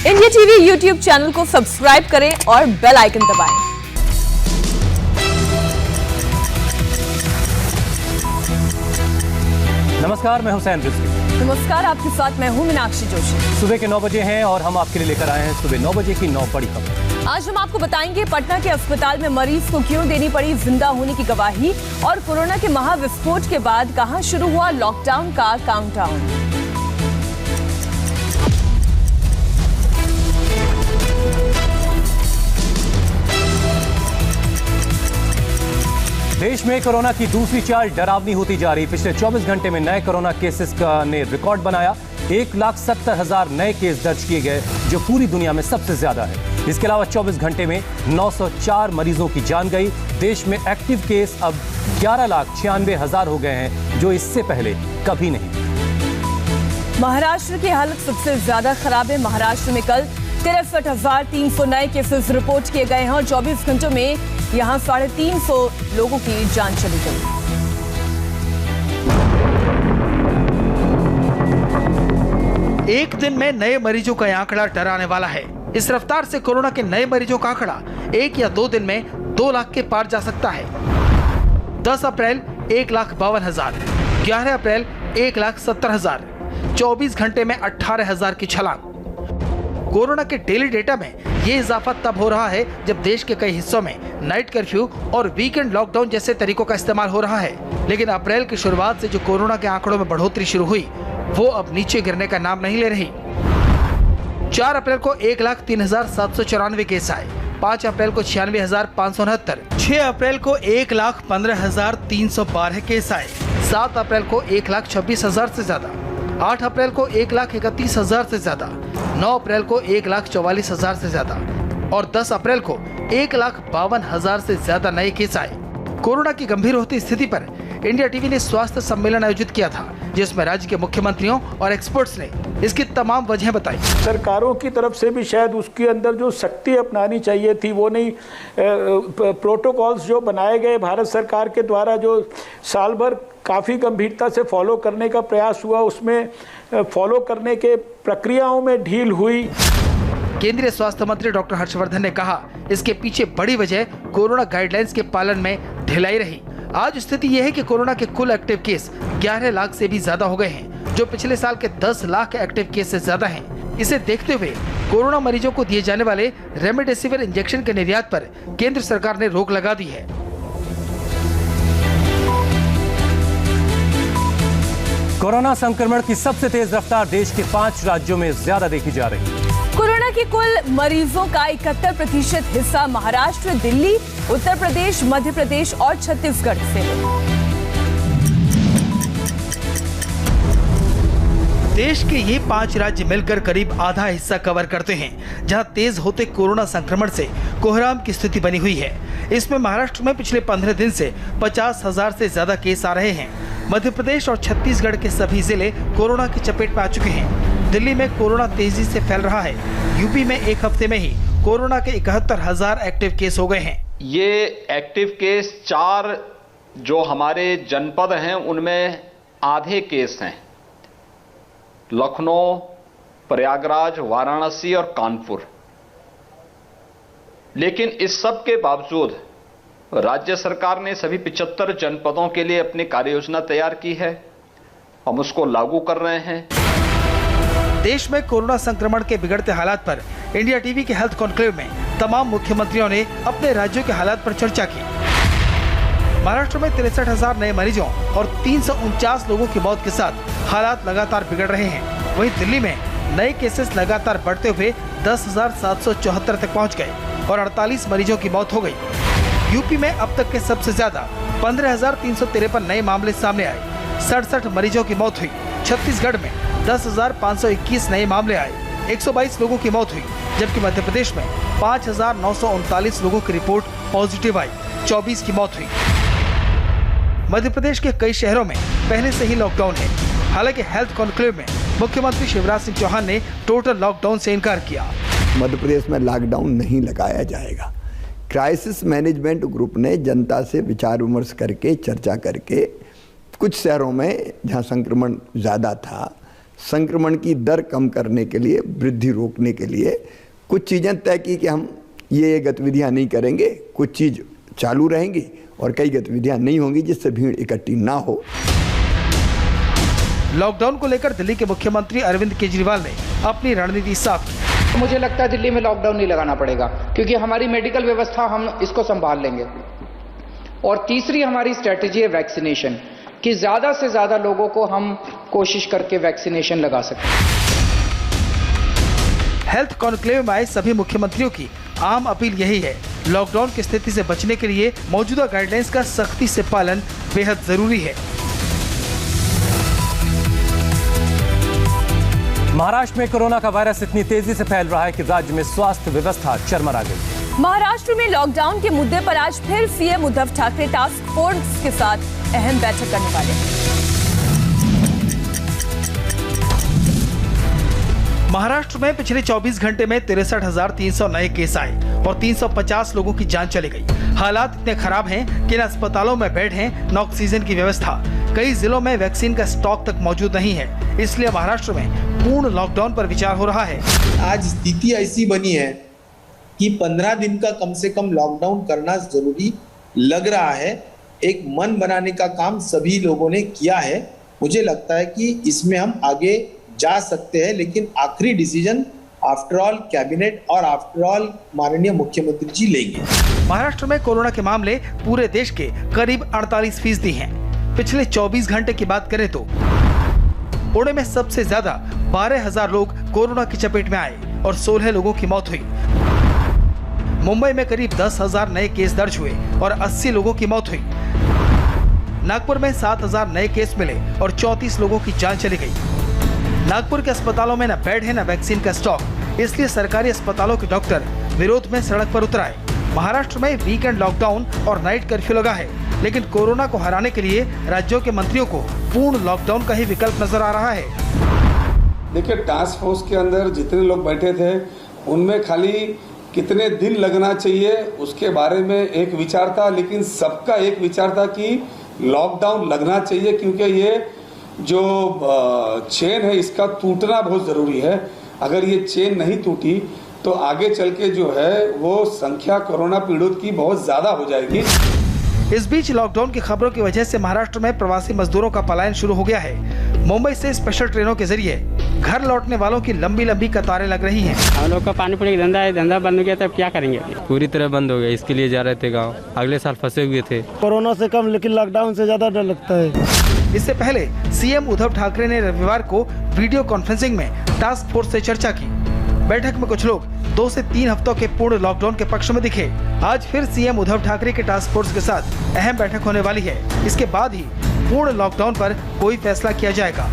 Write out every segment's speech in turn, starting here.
India TV YouTube channel को subscribe करें और बेल आइकन दबाएं। नमस्कार, मैं हुसैन रिजवी। नमस्कार, आपके साथ मैं हूं मीनाक्षी जोशी। सुबह के 9 बजे हैं और हम आपके लिए लेकर आए हैं सुबह 9 बजे की 9 बड़ी खबर। आज हम आपको बताएंगे पटना के अस्पताल में मरीज को क्यों देनी पड़ी जिंदा होने की गवाही और कोरोना के महाविस्फोट के बाद कहां शुरू हुआ लॉकडाउन का काउंटडाउन। देश में कोरोना की दूसरी चाल डरावनी होती जा रही। पिछले 24 घंटे में नए कोरोना केसेस ने रिकॉर्ड बनाया। 1,70,000 नए केस दर्ज किए गए, जो पूरी दुनिया में सबसे ज्यादा है। इसके अलावा 24 घंटे में 904 मरीजों की जान गई। देश में एक्टिव केस अब 11,96,000 हो गए हैं, जो इससे पहले कभी नहीं। महाराष्ट्र की हालत सबसे ज्यादा खराब है। महाराष्ट्र में कल 63,300 नए केसेस रिपोर्ट किए गए हैं और 24 घंटों में यहां 350 लोगों की जान चली गई। एक दिन में नए मरीजों का आंकड़ा डराने वाला है। इस रफ्तार से कोरोना के नए मरीजों का आंकड़ा 1 या 2 दिन में 2 लाख के पार जा सकता है। 10 अप्रैल 1,52,000, 11 अप्रैल 1,70,000, 24 घंटे में 18,000 की छलांग। कोरोना के डेली डेटा में ये इजाफा तब हो रहा है जब देश के कई हिस्सों में नाइट कर्फ्यू और वीकेंड लॉकडाउन जैसे तरीकों का इस्तेमाल हो रहा है। लेकिन अप्रैल की शुरुआत से जो कोरोना के आंकड़ों में बढ़ोतरी शुरू हुई, वो अब नीचे गिरने का नाम नहीं ले रही। 4 अप्रैल को 1,03,794 केस आए, 5 अप्रैल को 96,569, 6 अप्रैल को 1,15,312 केस आए, 7 अप्रैल को 1,26,000 से ज्यादा, 8 अप्रैल को 1,31,000 से ज्यादा, 9 अप्रैल को 1,44,000 से ज्यादा और 10 अप्रैल को 1,52,000 से ज्यादा नए केस आए। कोरोना की गंभीर होती स्थिति पर इंडिया टीवी ने स्वास्थ्य सम्मेलन आयोजित किया था, जिसमें राज्य के मुख्यमंत्रियों और एक्सपर्ट्स ने इसकी तमाम वजह बताई। सरकारों की तरफ से भी शायद उसके अंदर जो सख्ती अपनानी चाहिए थी वो नहीं। प्रोटोकॉल्स जो बनाए गए भारत सरकार के द्वारा, जो साल भर काफ़ी गंभीरता से फॉलो करने का प्रयास हुआ, उसमें फॉलो करने के प्रक्रियाओं में ढील हुई। केंद्रीय स्वास्थ्य मंत्री डॉक्टर हर्षवर्धन ने कहा, इसके पीछे बड़ी वजह कोरोना गाइडलाइंस के पालन में ढिलाई रही। आज स्थिति यह है कि कोरोना के कुल एक्टिव केस 11 लाख से भी ज्यादा हो गए हैं, जो पिछले साल के 10 लाख एक्टिव केस से ज्यादा हैं। इसे देखते हुए कोरोना मरीजों को दिए जाने वाले रेमडेसिविर इंजेक्शन के निर्यात पर केंद्र सरकार ने रोक लगा दी है। कोरोना संक्रमण की सबसे तेज रफ्तार देश के 5 राज्यों में ज्यादा देखी जा रही है। कोरोना के कुल मरीजों का 71% हिस्सा महाराष्ट्र, दिल्ली, उत्तर प्रदेश, मध्य प्रदेश और छत्तीसगढ़ से है। देश के ये 5 राज्य मिलकर करीब आधा हिस्सा कवर करते हैं, जहां तेज होते कोरोना संक्रमण से कोहराम की स्थिति बनी हुई है। इसमें महाराष्ट्र में पिछले 15 दिन से 50,000 से ज्यादा केस आ रहे हैं। मध्य प्रदेश और छत्तीसगढ़ के सभी जिले कोरोना की चपेट में आ चुके हैं। दिल्ली में कोरोना तेजी से फैल रहा है। यूपी में एक हफ्ते में ही कोरोना के 71,000 एक्टिव केस हो गए हैं। ये एक्टिव केस 4 जो हमारे जनपद हैं उनमें आधे केस हैं, लखनऊ, प्रयागराज, वाराणसी और कानपुर। लेकिन इस सब के बावजूद राज्य सरकार ने सभी 75 जनपदों के लिए अपनी कार्य योजना तैयार की है। हम उसको लागू कर रहे हैं। देश में कोरोना संक्रमण के बिगड़ते हालात पर इंडिया टीवी के हेल्थ कॉन्क्लेव में तमाम मुख्यमंत्रियों ने अपने राज्यों के हालात पर चर्चा की। महाराष्ट्र में 63,000 नए मरीजों और 349 लोगों की मौत के साथ हालात लगातार बिगड़ रहे हैं। वहीं दिल्ली में नए केसेस लगातार बढ़ते हुए 10,774 तक पहुंच गए और 48 मरीजों की मौत हो गई। यूपी में अब तक के सबसे ज्यादा 15,353 नए मामले सामने आए, 67 मरीजों की मौत हुई। छत्तीसगढ़ में 10,521 नए मामले आए, 122 लोगों की मौत हुई, जबकि मध्य प्रदेश में 5,939 लोगों की रिपोर्ट पॉजिटिव आई, 24 की मौत हुई। मध्य प्रदेश के कई शहरों में पहले से ही लॉकडाउन है। हालांकि हेल्थ कॉन्क्लेव में मुख्यमंत्री शिवराज सिंह चौहान ने टोटल लॉकडाउन से इनकार किया। मध्य प्रदेश में लॉकडाउन नहीं लगाया जाएगा। क्राइसिस मैनेजमेंट ग्रुप ने जनता से विचार विमर्श करके, चर्चा करके, कुछ शहरों में जहां संक्रमण ज़्यादा था संक्रमण की दर कम करने के लिए, वृद्धि रोकने के लिए कुछ चीज़ें तय की कि हम ये गतिविधियां नहीं करेंगे, कुछ चीज़ चालू रहेंगी और कई गतिविधियां नहीं होंगी जिससे भीड़ इकट्ठी ना हो। लॉकडाउन को लेकर दिल्ली के मुख्यमंत्री अरविंद केजरीवाल ने अपनी रणनीति साफ की। मुझे लगता है दिल्ली में लॉकडाउन नहीं लगाना पड़ेगा क्योंकि हमारी मेडिकल व्यवस्था, हम इसको संभाल लेंगे। और तीसरी हमारी स्ट्रेटेजी है वैक्सीनेशन, कि ज्यादा से ज्यादा लोगों को हम कोशिश करके वैक्सीनेशन लगा सकें। हेल्थ कॉन्क्लेव में आए सभी मुख्यमंत्रियों की आम अपील यही है, लॉकडाउन की स्थिति से बचने के लिए मौजूदा गाइडलाइंस का सख्ती से पालन बेहद जरूरी है। महाराष्ट्र में कोरोना का वायरस इतनी तेजी से फैल रहा है कि राज्य में स्वास्थ्य व्यवस्था चरमरा गई। महाराष्ट्र में लॉकडाउन के मुद्दे पर आज फिर CM Uddhav Thackeray task force के साथ अहम बैठक करने वाले हैं। महाराष्ट्र में पिछले 24 घंटे में 63,300 नए केस आए और 350 लोगों की जान चली गई। हालात इतने खराब हैं कि न अस्पतालों में बेड हैं, न ऑक्सीजन की व्यवस्था। कई जिलों में वैक्सीन का स्टॉक तक मौजूद नहीं है, इसलिए महाराष्ट्र में पूर्ण लॉकडाउन पर विचार हो रहा है। आज स्थिति ऐसी बनी है कि 15 दिन का कम से कम लॉकडाउन करना जरूरी लग रहा है। एक मन बनाने का काम सभी लोगों ने किया है। मुझे लगता है कि इसमें हम आगे जा सकते हैं, लेकिन आखिरी डिसीजन आफ्टर ऑल कैबिनेट और आफ्टर ऑल माननीय मुख्यमंत्री जी लेंगे। महाराष्ट्र में कोरोना के मामले पूरे देश के करीब 48% हैं। पिछले 24 घंटे की बात करें तो पुणे में सबसे ज्यादा 12,000 लोग कोरोना की चपेट में आए और 16 लोगों की मौत हुई। मुंबई में करीब 10,000 नए केस दर्ज हुए और 80 लोगों की मौत हुई। नागपुर में 7,000 नए केस मिले और 34 लोगों की जान चली गई। नागपुर के अस्पतालों में न बेड है न वैक्सीन का स्टॉक, इसलिए सरकारी अस्पतालों के डॉक्टर विरोध में सड़क पर उतर आए। महाराष्ट्र में वीकेंड लॉकडाउन और नाइट कर्फ्यू लगा है, लेकिन कोरोना को हराने के लिए राज्यों के मंत्रियों को पूर्ण लॉकडाउन का ही विकल्प नजर आ रहा है। देखिए, टास्क फोर्स के अंदर जितने लोग बैठे थे उनमें खाली कितने दिन लगना चाहिए उसके बारे में एक विचार था, लेकिन सबका एक विचार था कि लॉकडाउन लगना चाहिए, क्योंकि ये जो चेन है इसका टूटना बहुत जरूरी है। अगर ये चेन नहीं टूटी तो आगे चल के जो है वो संख्या कोरोना पीड़ित की बहुत ज्यादा हो जाएगी। इस बीच लॉकडाउन की खबरों की वजह से महाराष्ट्र में प्रवासी मजदूरों का पलायन शुरू हो गया है। मुंबई से स्पेशल ट्रेनों के जरिए घर लौटने वालों की लंबी लंबी कतारें लग रही हैं। हम लोग का पानी पूरी धंधा है, धंधा बंद हो गया तो अब क्या करेंगे? पूरी तरह बंद हो गया, इसके लिए जा रहे थे गाँव। अगले साल फंसे हुए थे। कोरोना से कम लेकिन लॉकडाउन से ज्यादा डर लगता है। इससे पहले सीएम उद्धव ठाकरे ने रविवार को वीडियो कॉन्फ्रेंसिंग में टास्क फोर्स से चर्चा की। बैठक में कुछ लोग 2 से 3 हफ्तों के पूर्ण लॉकडाउन के पक्ष में दिखे। आज फिर सीएम उद्धव ठाकरे के टास्क फोर्स के साथ अहम बैठक होने वाली है। इसके बाद ही पूर्ण लॉकडाउन पर कोई फैसला किया जाएगा।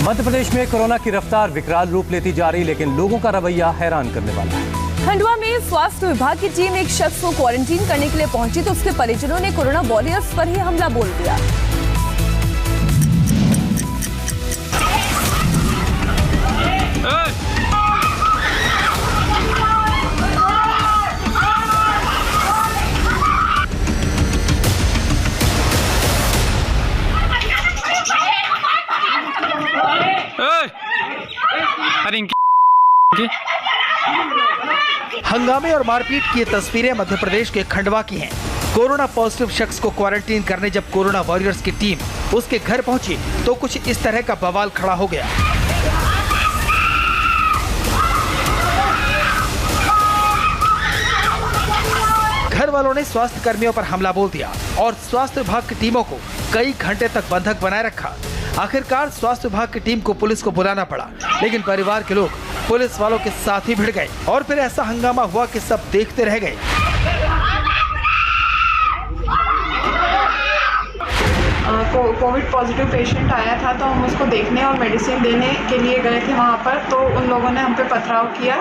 मध्य प्रदेश में कोरोना की रफ्तार विकराल रूप लेती जा रही, लेकिन लोगों का रवैया हैरान करने वाला है। खंडवा में स्वास्थ्य विभाग की टीम एक शख्स को क्वारंटीन करने के लिए पहुंची तो उसके परिजनों ने कोरोना वॉरियर्स पर ही हमला बोल दिया। हंगामे और मारपीट की ये तस्वीरें मध्य प्रदेश के खंडवा की हैं। कोरोना पॉजिटिव शख्स को क्वारंटीन करने जब कोरोना वॉरियर्स की टीम उसके घर पहुंची तो कुछ इस तरह का बवाल खड़ा हो गया। घर वालों ने स्वास्थ्य कर्मियों पर हमला बोल दिया और स्वास्थ्य विभाग की टीमों को कई घंटे तक बंधक बनाए रखा। आखिरकार स्वास्थ्य विभाग की टीम को पुलिस को बुलाना पड़ा, लेकिन परिवार के लोग पुलिस वालों के साथ ही भिड़ गए और फिर ऐसा हंगामा हुआ कि सब देखते रह गए। कोविड पॉजिटिव पेशेंट आया था तो हम उसको देखने और मेडिसिन देने के लिए गए थे वहाँ पर, तो उन लोगों ने हम पे पथराव किया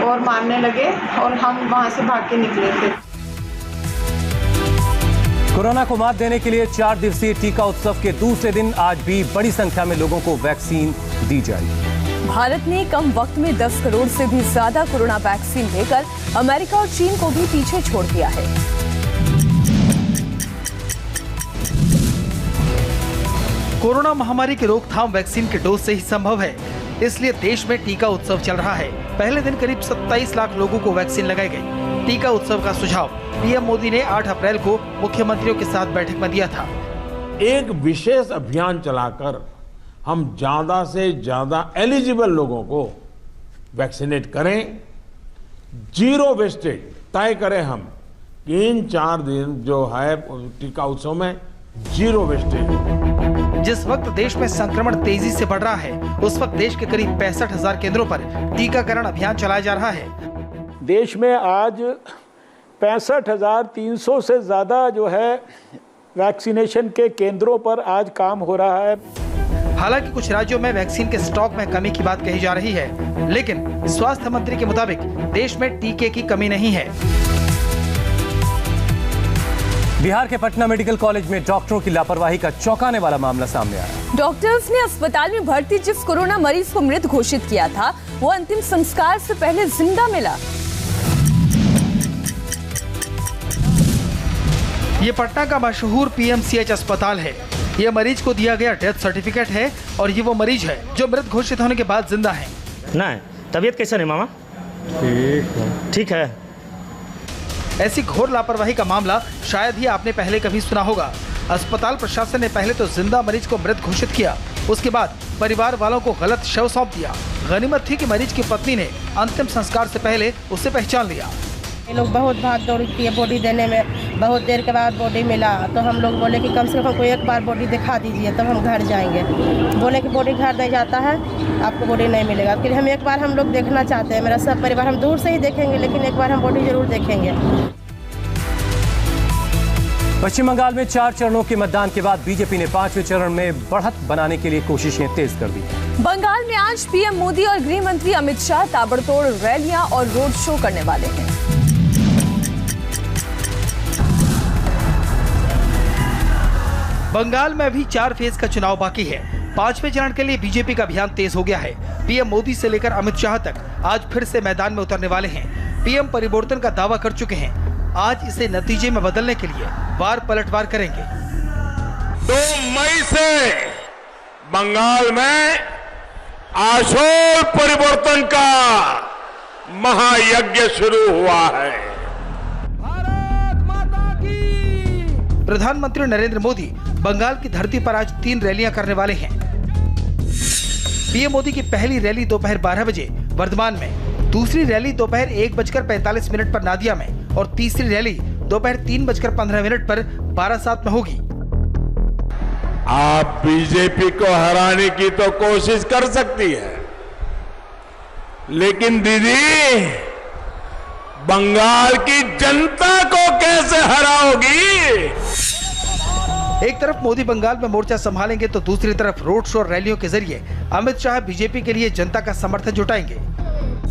और मारने लगे और हम वहाँ से भाग के निकले थे। कोरोना को मात देने के लिए 4 दिवसीय टीका उत्सव के दूसरे दिन आज भी बड़ी संख्या में लोगों को वैक्सीन दी जाएगी। भारत ने कम वक्त में 10 करोड़ से भी ज्यादा कोरोना वैक्सीन देकर अमेरिका और चीन को भी पीछे छोड़ दिया है। कोरोना महामारी की रोकथाम वैक्सीन के डोज से ही संभव है, इसलिए देश में टीका उत्सव चल रहा है। पहले दिन करीब 27 लाख लोगों को वैक्सीन लगाई गई। टीका उत्सव का सुझाव पीएम मोदी ने 8 अप्रैल को मुख्यमंत्रियों के साथ बैठक में दिया था। एक विशेष अभियान चलाकर हम ज्यादा से ज्यादा एलिजिबल लोगों को वैक्सीनेट करें, जीरो वेस्टेज तय करें हम कि इन 4 दिन जो है टीका उत्सव में जीरो वेस्टेज। जिस वक्त देश में संक्रमण तेजी से बढ़ रहा है, उस वक्त देश के करीब 65,000 केंद्रों पर टीकाकरण अभियान चलाया जा रहा है। देश में आज 65,300 से ज्यादा जो है वैक्सीनेशन के केंद्रों पर आज काम हो रहा है। हालांकि कुछ राज्यों में वैक्सीन के स्टॉक में कमी की बात कही जा रही है, लेकिन स्वास्थ्य मंत्री के मुताबिक देश में टीके की कमी नहीं है। बिहार के पटना मेडिकल कॉलेज में डॉक्टरों की लापरवाही का चौंकाने वाला मामला सामने आया। डॉक्टर्स ने अस्पताल में भर्ती जिस कोरोना मरीज को मृत घोषित किया था, वो अंतिम संस्कार से पहले जिंदा मिला। ये पटना का मशहूर पीएमसीएच अस्पताल है। ये मरीज को दिया गया डेथ सर्टिफिकेट है और ये वो मरीज है जो मृत घोषित होने के बाद जिंदा है। नहीं, तबीयत कैसा है मामा? ठीक है। ऐसी घोर लापरवाही का मामला शायद ही आपने पहले कभी सुना होगा। अस्पताल प्रशासन ने पहले तो जिंदा मरीज को मृत घोषित किया, उसके बाद परिवार वालों को गलत शव सौंप दिया। गनीमत थी कि मरीज की पत्नी ने अंतिम संस्कार से पहले उसे पहचान लिया। ये लोग बहुत भाग दौड़ किए बॉडी देने में, बहुत देर के बाद बॉडी मिला तो हम लोग बोले कि कम से कम हमको एक बार बॉडी दिखा दीजिए तब हम घर जाएंगे। बोले कि बॉडी घर नहीं जाता है, आपको बॉडी नहीं मिलेगा। फिर हम एक बार हम लोग देखना चाहते हैं, मेरा सब परिवार, हम दूर से ही देखेंगे लेकिन एक बार हम बॉडी जरूर देखेंगे। पश्चिम बंगाल में 4 चरणों के मतदान के बाद बीजेपी ने 5वें चरण में बढ़त बनाने के लिए कोशिशें तेज कर दी। बंगाल में आज पीएम मोदी और गृह मंत्री अमित शाह ताबड़तोड़ रैलियां और रोड शो करने वाले हैं। बंगाल में अभी 4 फेज का चुनाव बाकी है। 5वें चरण के लिए बीजेपी का अभियान तेज हो गया है। पीएम मोदी से लेकर अमित शाह तक आज फिर से मैदान में उतरने वाले हैं। पीएम परिवर्तन का दावा कर चुके हैं, आज इसे नतीजे में बदलने के लिए वार पलटवार करेंगे। 2 मई से बंगाल में आशोर परिवर्तन का महायज्ञ शुरू हुआ है। प्रधानमंत्री नरेंद्र मोदी बंगाल की धरती पर आज 3 रैलियां करने वाले हैं। पीएम मोदी की पहली रैली दोपहर 12 बजे वर्धमान में, दूसरी रैली दोपहर 1:45 पर नादिया में और तीसरी रैली दोपहर 3:15 पर बारासात में होगी। आप बीजेपी को हराने की तो कोशिश कर सकती है, लेकिन दीदी बंगाल की जनता को कैसे हराओगी? एक तरफ मोदी बंगाल में मोर्चा संभालेंगे तो दूसरी तरफ रोड शो और रैलियों के जरिए अमित शाह बीजेपी के लिए जनता का समर्थन जुटाएंगे।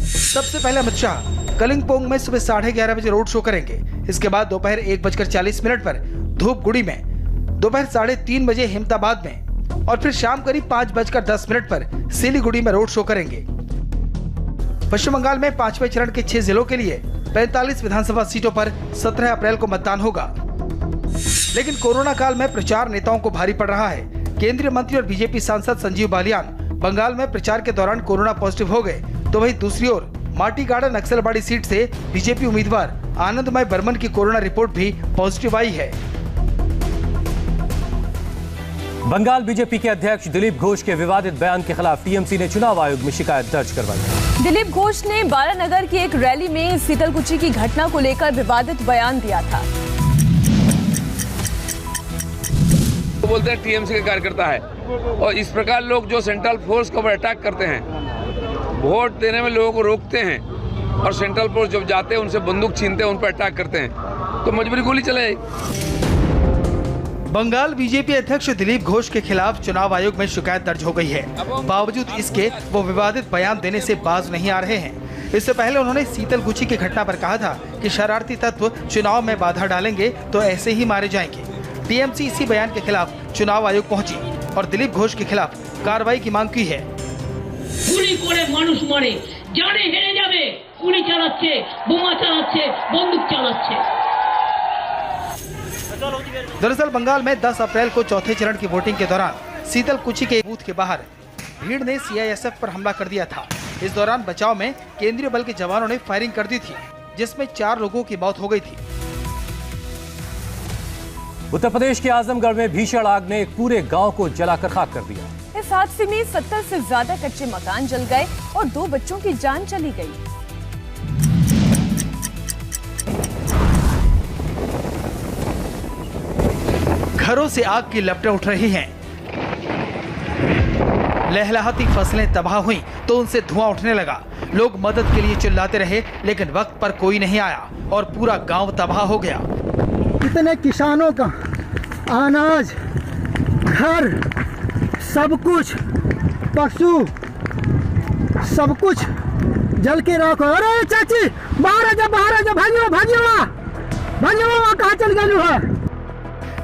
सबसे पहले अमित शाह कलिंगपोंग में सुबह 11:30 बजे रोड शो करेंगे। इसके बाद दोपहर 1:40 पर धूपगुड़ी में, दोपहर 3:30 बजे अहमदाबाद में और फिर शाम करीब 5:10 पर सिलीगुड़ी में रोड शो करेंगे। पश्चिम बंगाल में 5वें चरण के 6 जिलों के लिए 45 विधानसभा सीटों पर 17 अप्रैल को मतदान होगा। लेकिन कोरोना काल में प्रचार नेताओं को भारी पड़ रहा है। केंद्रीय मंत्री और बीजेपी सांसद संजीव बालियान बंगाल में प्रचार के दौरान कोरोना पॉजिटिव हो गए, तो वहीं दूसरी ओर माटीगाड़ा नक्सलबाड़ी सीट से बीजेपी उम्मीदवार आनंदमय बर्मन की कोरोना रिपोर्ट भी पॉजिटिव आई है। बंगाल बीजेपी के अध्यक्ष दिलीप घोष के विवादित बयान के खिलाफ टीएमसी ने चुनाव आयोग में शिकायत दर्ज करवाई। दिलीप घोष ने बालानगर की एक रैली में शीतलकुची की घटना को लेकर विवादित बयान दिया था। तो बोलते हैं टीएमसी के कार्यकर्ता है और इस प्रकार लोग जो सेंट्रल फोर्स के ऊपर अटैक करते हैं, वोट देने में लोगों को रोकते हैं और सेंट्रल फोर्स जब जाते हैं उनसे बंदूक छीनते हैं, उन पर अटैक करते हैं, तो मजबूरी गोली चले। बंगाल बीजेपी अध्यक्ष दिलीप घोष के खिलाफ चुनाव आयोग में शिकायत दर्ज हो गई है। बावजूद इसके वो विवादित बयान देने से बाज नहीं आ रहे हैं। इससे पहले उन्होंने शीतलकुची की घटना पर कहा था कि शरारती तत्व चुनाव में बाधा डालेंगे तो ऐसे ही मारे जाएंगे। टीएमसी इसी बयान के खिलाफ चुनाव आयोग पहुंची और दिलीप घोष के खिलाफ कार्रवाई की मांग की है। গুলি করে মানুষ মারে, জানে হেরে যাবে, গুলি চালাচ্ছে, বোমা চালাচ্ছে, বন্দুক চালাচ্ছে। दरअसल बंगाल में 10 अप्रैल को चौथे चरण की वोटिंग के दौरान शीतलकुची के बूथ के बाहर भीड़ ने सीआईएसएफ पर हमला कर दिया था। इस दौरान बचाव में केंद्रीय बल के जवानों ने फायरिंग कर दी थी, जिसमें 4 लोगों की मौत हो गई थी। उत्तर प्रदेश के आजमगढ़ में भीषण आग ने एक पूरे गांव को जलाकर खाक कर दिया। इस हादसे में 70 से ज्यादा कच्चे मकान जल गए और 2 बच्चों की जान चली गई। घरों से आग की लपटें उठ रही हैं। लहलहाती फसलें तबाह हुई तो उनसे धुआं उठने लगा। लोग मदद के लिए चिल्लाते रहे, लेकिन वक्त पर कोई नहीं आया और पूरा गांव तबाह हो गया। कितने किसानों का अनाज, घर, सब कुछ, पशु, सब कुछ जल के राख। अरे चाची बाहर आ जा, भागियो वहाँ कहाँ चल गए है।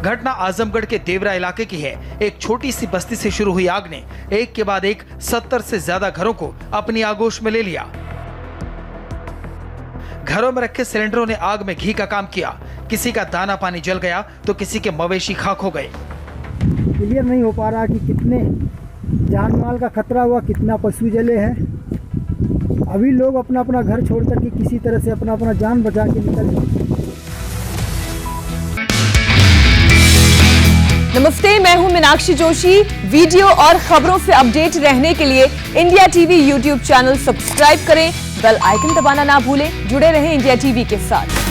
घटना आजमगढ़ के देवरा इलाके की है। एक छोटी सी बस्ती से शुरू हुई आग ने एक के बाद एक 70 से ज्यादा घरों को अपनी आगोश में ले लिया। घरों में रखे सिलेंडरों ने आग में घी का काम किया। किसी का दाना पानी जल गया तो किसी के मवेशी खाक हो गए। क्लियर नहीं हो पा रहा कि कितने जान माल का खतरा हुआ, कितना पशु जले हैं। अभी लोग अपना अपना घर छोड़ करके किसी तरह से अपना अपना जान बचा के निकल जाए। नमस्ते, मैं हूं मीनाक्षी जोशी। वीडियो और खबरों से अपडेट रहने के लिए India TV YouTube channel subscribe करें, बेल आइकन दबाना ना भूलें। जुड़े रहें इंडिया टीवी के साथ।